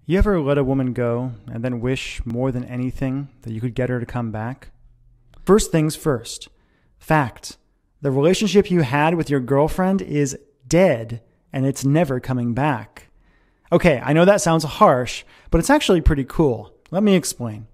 You ever let a woman go and then wish more than anything that you could get her to come back? First things first. Fact. The relationship you had with your girlfriend is dead and it's never coming back. Okay, I know that sounds harsh, but it's actually pretty cool. Let me explain.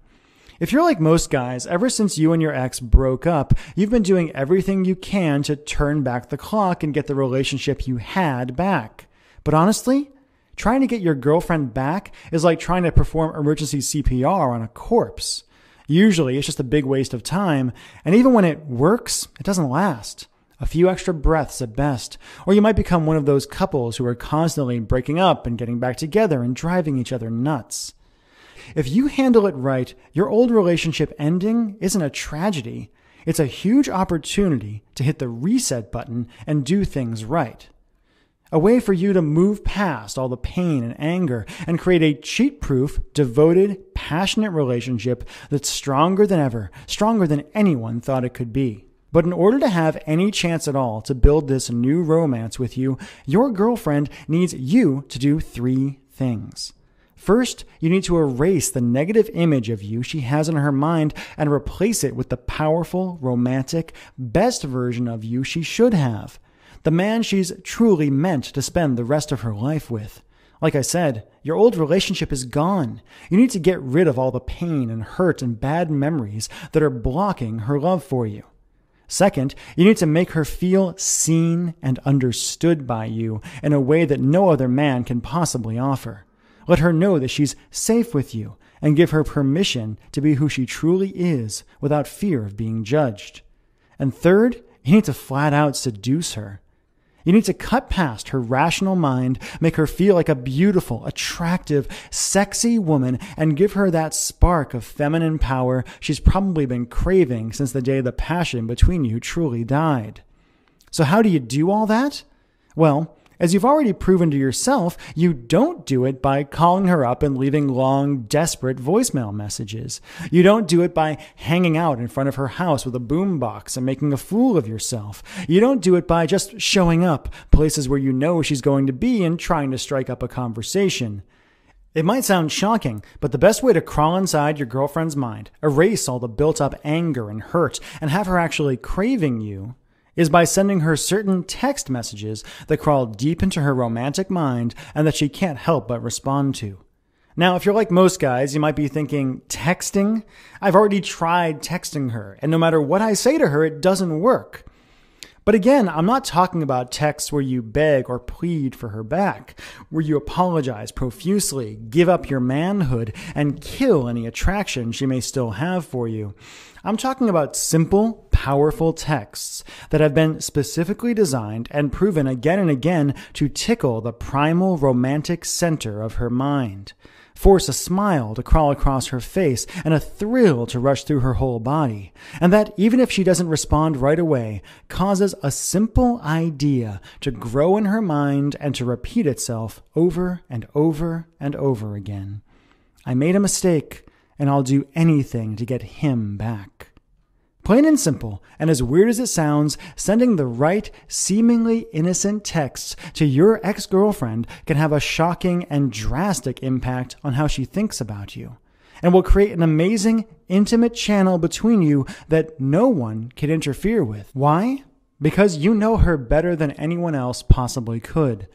If you're like most guys, ever since you and your ex broke up, you've been doing everything you can to turn back the clock and get the relationship you had back. But honestly, trying to get your girlfriend back is like trying to perform emergency CPR on a corpse. Usually, it's just a big waste of time, and even when it works, it doesn't last. A few extra breaths at best, or you might become one of those couples who are constantly breaking up and getting back together and driving each other nuts. If you handle it right, your old relationship ending isn't a tragedy. It's a huge opportunity to hit the reset button and do things right. A way for you to move past all the pain and anger and create a cheat-proof, devoted, passionate relationship that's stronger than ever, stronger than anyone thought it could be. But in order to have any chance at all to build this new romance with you, your girlfriend needs you to do 3 things. First, you need to erase the negative image of you she has in her mind and replace it with the powerful, romantic, best version of you she should have. The man she's truly meant to spend the rest of her life with. Like I said, your old relationship is gone. You need to get rid of all the pain and hurt and bad memories that are blocking her love for you. Second, you need to make her feel seen and understood by you in a way that no other man can possibly offer. Let her know that she's safe with you and give her permission to be who she truly is without fear of being judged. And third, you need to flat out seduce her. You need to cut past her rational mind, make her feel like a beautiful, attractive, sexy woman, and give her that spark of feminine power she's probably been craving since the day the passion between you truly died. So how do you do all that? Well, as you've already proven to yourself, you don't do it by calling her up and leaving long, desperate voicemail messages. You don't do it by hanging out in front of her house with a boombox and making a fool of yourself. You don't do it by just showing up places where you know she's going to be and trying to strike up a conversation. It might sound shocking, but the best way to crawl inside your girlfriend's mind, erase all the built-up anger and hurt, and have her actually craving you, is by sending her certain text messages that crawl deep into her romantic mind and that she can't help but respond to. Now, if you're like most guys, you might be thinking, texting? I've already tried texting her, and no matter what I say to her, it doesn't work. But again, I'm not talking about texts where you beg or plead for her back, where you apologize profusely, give up your manhood, and kill any attraction she may still have for you. I'm talking about simple, powerful texts that have been specifically designed and proven again and again to tickle the primal romantic center of her mind. Force a smile to crawl across her face and a thrill to rush through her whole body. And that, even if she doesn't respond right away, causes a simple idea to grow in her mind and to repeat itself over and over and over again. I made a mistake, and I'll do anything to get him back. Plain and simple, and as weird as it sounds, sending the right, seemingly innocent texts to your ex-girlfriend can have a shocking and drastic impact on how she thinks about you, and will create an amazing, intimate channel between you that no one can interfere with. Why? Because you know her better than anyone else possibly could.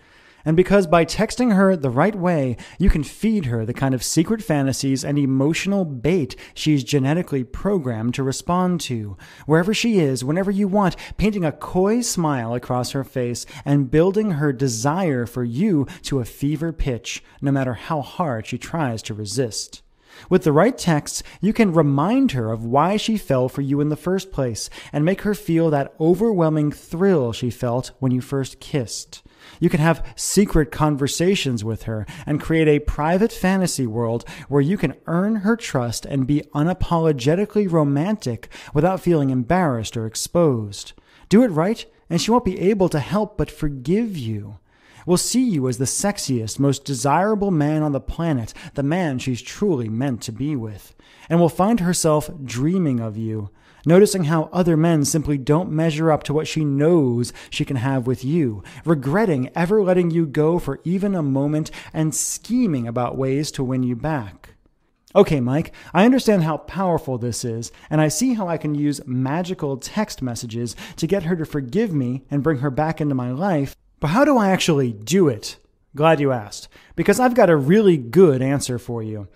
And because by texting her the right way, you can feed her the kind of secret fantasies and emotional bait she's genetically programmed to respond to, wherever she is, whenever you want, painting a coy smile across her face and building her desire for you to a fever pitch, no matter how hard she tries to resist. With the right texts, you can remind her of why she fell for you in the first place and make her feel that overwhelming thrill she felt when you first kissed. You can have secret conversations with her and create a private fantasy world where you can earn her trust and be unapologetically romantic without feeling embarrassed or exposed. Do it right, and she won't be able to help but forgive you. Will see you as the sexiest, most desirable man on the planet, the man she's truly meant to be with, and will find herself dreaming of you, noticing how other men simply don't measure up to what she knows she can have with you, regretting ever letting you go for even a moment, and scheming about ways to win you back. Okay, Mike, I understand how powerful this is, and I see how I can use magical text messages to get her to forgive me and bring her back into my life, but how do I actually do it? Glad you asked, because I've got a really good answer for you.